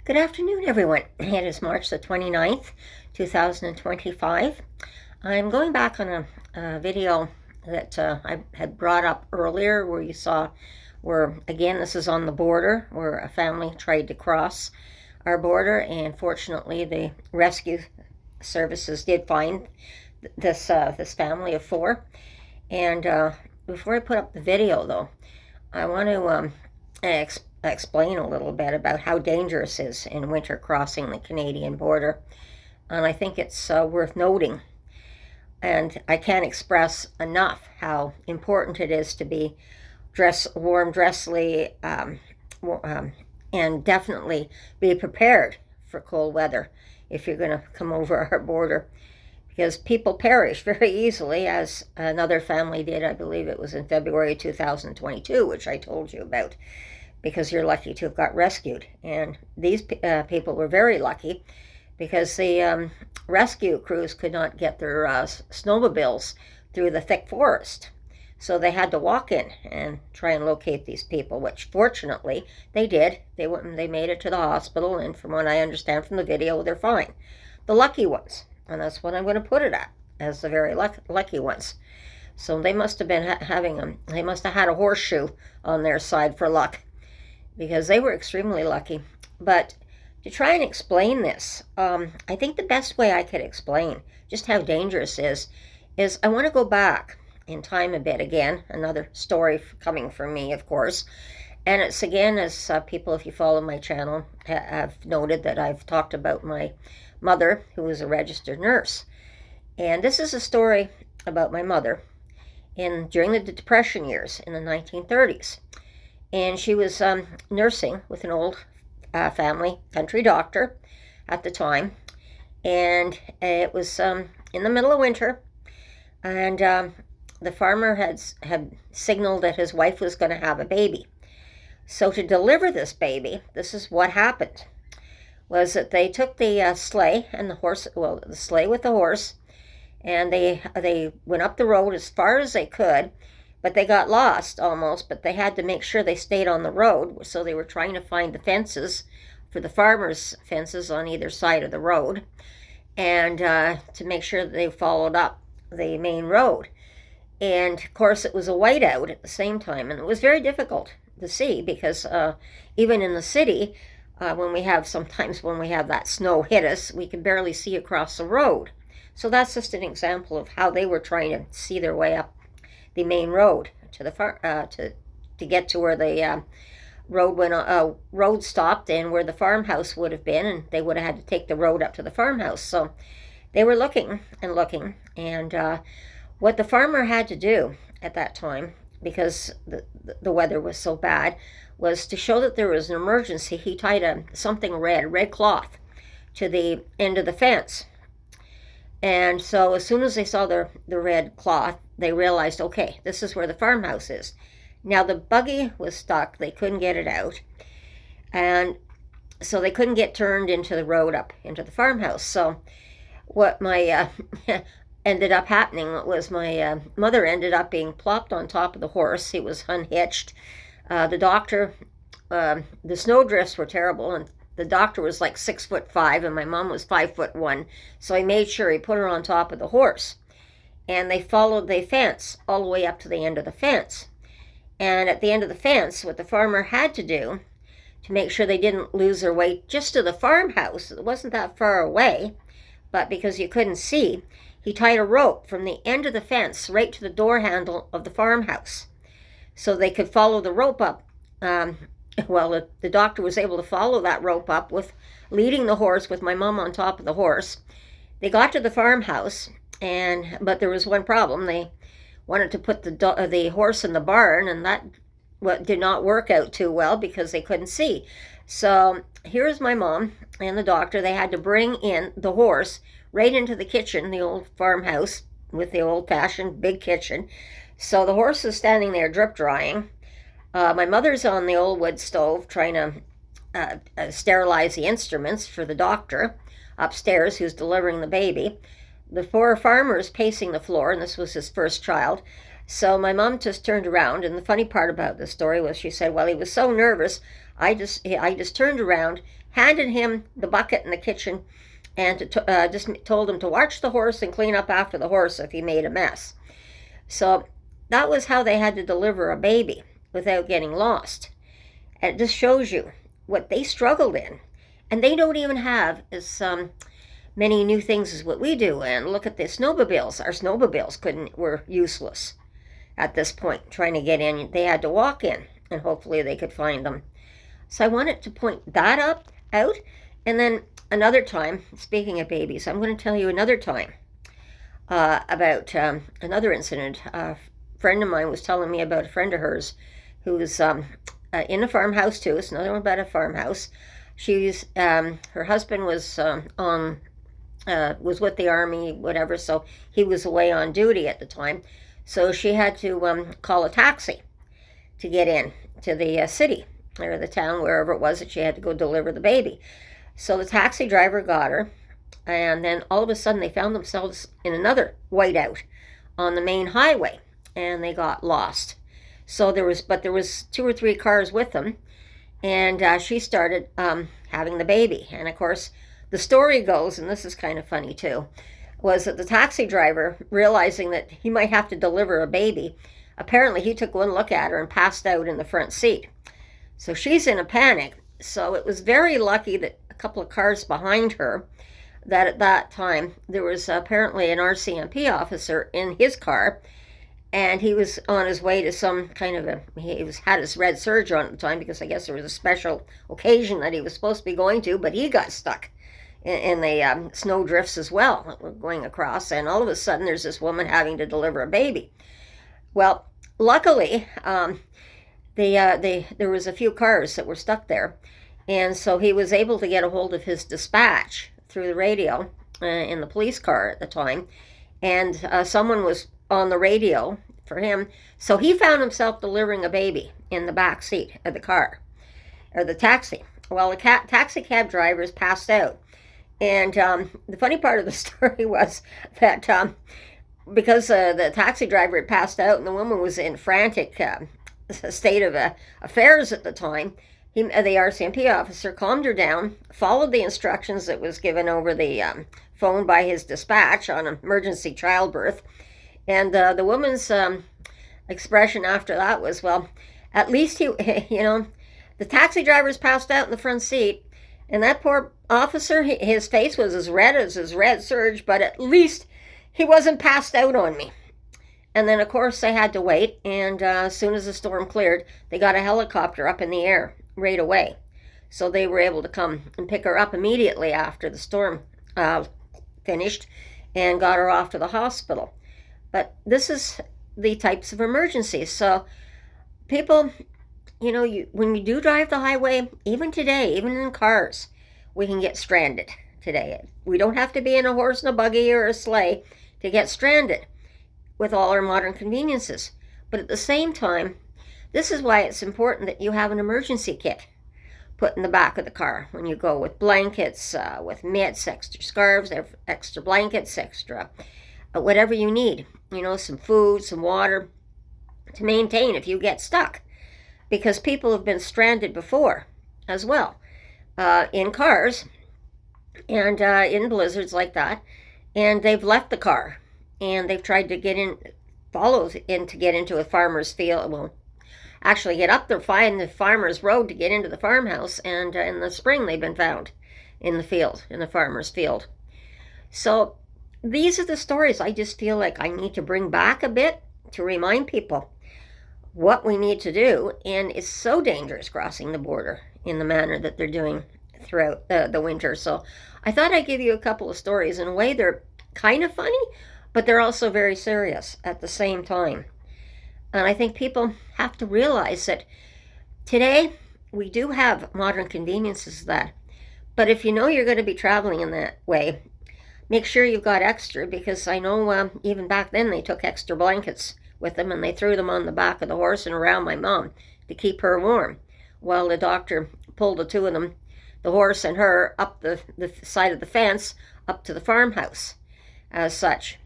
Good afternoon, everyone. It is March the 29th, 2025. I'm going back on a video that I had brought up earlier where you saw where, again, this is on the border where a family tried to cross our border, and fortunately the rescue services did find this family of four. And before I put up the video, though, I want to explain a little bit about how dangerous it is in winter crossing the Canadian border. And I think it's worth noting. And I can't express enough how important it is to be warm, dressly, and definitely be prepared for cold weather if you're going to come over our border. Because people perish very easily, as another family did. I believe it was in February 2022, which I told you about, because you're lucky to have got rescued. And these people were very lucky because the rescue crews could not get their snowmobiles through the thick forest. So they had to walk in and try and locate these people, which fortunately they did. They made it to the hospital, and from what I understand from the video, they're fine. The lucky ones, and that's what I'm going to put it at, as the very lucky ones. So they must have been they must have had a horseshoe on their side for luck, because they were extremely lucky. But to try and explain this, I think the best way I could explain just how dangerous it is I want to go back in time a bit again. Another story coming from me, of course. And it's again, as people, if you follow my channel, have noted that I've talked about my mother, who was a registered nurse. And this is a story about my mother during the Depression years in the 1930s. And she was nursing with an old family country doctor at the time. And it was in the middle of winter. And the farmer had signaled that his wife was going to have a baby. So to deliver this baby, this is what happened, was that they took the sleigh and the horse, well, the sleigh with the horse, and they went up the road as far as they could, but they got lost almost, but they had to make sure they stayed on the road, so they were trying to find the fences for the farmers' fences on either side of the road, and to make sure that they followed up the main road. And of course it was a whiteout at the same time, and it was very difficult to see, because even in the city, when we have that snow hit us, we can barely see across the road. So that's just an example of how they were trying to see their way up the main road to the to get to where the road stopped and where the farmhouse would have been, and they would have had to take the road up to the farmhouse. So they were looking and looking, and what the farmer had to do at that time, because the weather was so bad, was to show that there was an emergency. He tied something red cloth to the end of the fence. And so as soon as they saw the red cloth, they realized, okay, this is where the farmhouse is. Now the buggy was stuck. They couldn't get it out. And so they couldn't get turned into the road up into the farmhouse. So what my ended up happening was my mother ended up being plopped on top of the horse. He was unhitched. The doctor, the snowdrifts were terrible, and the doctor was like 6'5", and my mom was 5'1". So he made sure he put her on top of the horse, and they followed the fence all the way up to the end of the fence. And at the end of the fence, what the farmer had to do to make sure they didn't lose their way just to the farmhouse, it wasn't that far away, but because you couldn't see, he tied a rope from the end of the fence right to the door handle of the farmhouse, so they could follow the rope up. The doctor was able to follow that rope up with leading the horse with my mom on top of the horse. They got to the farmhouse, but there was one problem. They wanted to put the horse in the barn, and that did not work out too well because they couldn't see. So here's my mom and the doctor. They had to bring in the horse right into the kitchen, the old farmhouse with the old-fashioned big kitchen. So the horse is standing there drip drying. My mother's on the old wood stove trying to sterilize the instruments for the doctor upstairs who's delivering the baby. The four farmers pacing the floor, and this was his first child. So my mom just turned around, and the funny part about the story was she said, well, he was so nervous, I just turned around, handed him the bucket in the kitchen, and just told him to watch the horse and clean up after the horse if he made a mess. So that was how they had to deliver a baby without getting lost. And it just shows you what they struggled in. And they don't even have as many new things as what we do. And look at the snowmobiles. Our snowmobiles were useless at this point, trying to get in. They had to walk in, and hopefully they could find them. So I wanted to point that out. And then another time, speaking of babies, I'm going to tell you another time about another incident. A friend of mine was telling me about a friend of hers who was in a farmhouse too. It's another one about a farmhouse. Her husband was was with the army, whatever, so he was away on duty at the time. So she had to call a taxi to get in to the city or the town, wherever it was that she had to go deliver the baby. So the taxi driver got her, and then all of a sudden they found themselves in another whiteout on the main highway, and they got lost. So there was 2 or 3 cars with them, and she started having the baby. And of course, the story goes, and this is kind of funny too, was that the taxi driver, realizing that he might have to deliver a baby, apparently he took one look at her and passed out in the front seat. So she's in a panic. So it was very lucky that a couple of cars behind her, that at that time there was apparently an RCMP officer in his car, and he was on his way to some kind of had his red surge on at the time, because I guess there was a special occasion that he was supposed to be going to, but he got stuck in the snow drifts as well that were going across, and all of a sudden there's this woman having to deliver a baby. Well, luckily, there was a few cars that were stuck there, and so he was able to get a hold of his dispatch through the radio in the police car at the time, and someone was on the radio for him, so he found himself delivering a baby in the back seat of the car, or the taxi. Well, the taxi cab drivers passed out, and the funny part of the story was that because the taxi driver had passed out and the woman was in frantic state of affairs at the time, the RCMP officer calmed her down, followed the instructions that was given over the phone by his dispatch on emergency childbirth, and the woman's expression after that was, well, at least he, the taxi driver's passed out in the front seat, and that poor officer, his face was as red as his red surge, but at least he wasn't passed out on me. And then, of course, they had to wait, and as soon as the storm cleared, they got a helicopter up in the air right away. So they were able to come and pick her up immediately after the storm finished and got her off to the hospital. But this is the types of emergencies. So people, when you do drive the highway, even today, even in cars, we can get stranded today. We don't have to be in a horse and a buggy or a sleigh to get stranded with all our modern conveniences. But at the same time, this is why it's important that you have an emergency kit put in the back of the car when you go, with blankets, with mitts, extra scarves, extra blankets, extra whatever you need. Some food, some water to maintain if you get stuck. Because people have been stranded before as well, in cars and in blizzards like that, and they've left the car and they've tried to get into a farmer's field. Well, actually find the farmer's road to get into the farmhouse, and in the spring they've been found in the farmer's field. So these are the stories I just feel like I need to bring back a bit to remind people what we need to do. And it's so dangerous crossing the border in the manner that they're doing throughout the winter. So I thought I'd give you a couple of stories. In a way, they're kind of funny, but they're also very serious at the same time. And I think people have to realize that today we do have modern conveniences but if you're going to be traveling in that way, make sure you've got extra, because I know even back then they took extra blankets with them and they threw them on the back of the horse and around my mom to keep her warm, while the doctor pulled the two of them, the horse and her, up the side of the fence up to the farmhouse as such.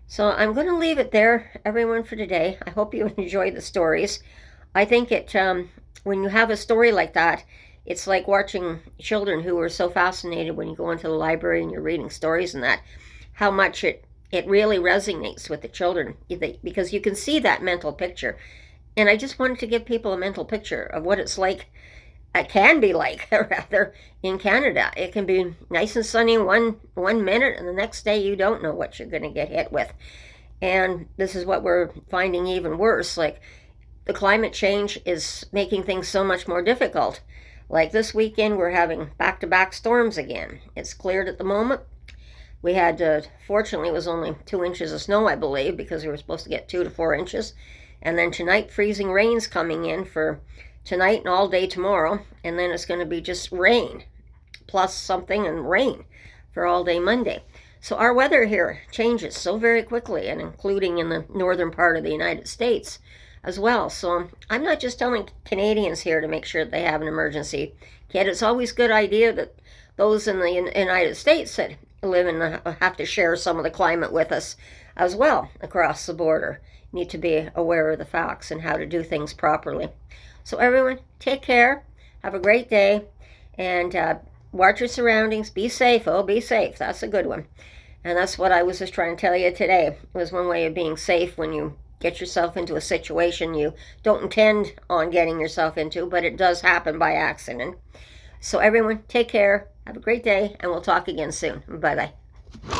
So I'm going to leave it there, everyone, for today. I hope you enjoy the stories. I think when you have a story like that, it's like watching children who are so fascinated when you go into the library and you're reading stories and that, how much it really resonates with the children because you can see that mental picture. And I just wanted to give people a mental picture of what it's like. It can be like, rather, in Canada. It can be nice and sunny one minute, and the next day you don't know what you're going to get hit with. And this is what we're finding even worse. Like, the climate change is making things so much more difficult. Like this weekend, we're having back-to-back storms again. It's cleared at the moment. We had, fortunately, it was only 2 inches of snow, I believe, because we were supposed to get 2 to 4 inches. And then tonight, freezing rain's coming in for tonight and all day tomorrow. And then it's going to be just rain, plus something and rain for all day Monday. So our weather here changes so very quickly, and including in the northern part of the United States as well. So I'm not just telling Canadians here to make sure that they have an emergency kit. It's always a good idea that those in the United States that live and have to share some of the climate with us as well across the border need to be aware of the facts and how to do things properly. So everyone, take care, have a great day, and watch your surroundings. Be safe. Oh, be safe. That's a good one. And that's what I was just trying to tell you today. It was one way of being safe when you get yourself into a situation you don't intend on getting yourself into, but it does happen by accident. So everyone, take care, have a great day, and we'll talk again soon. Bye-bye.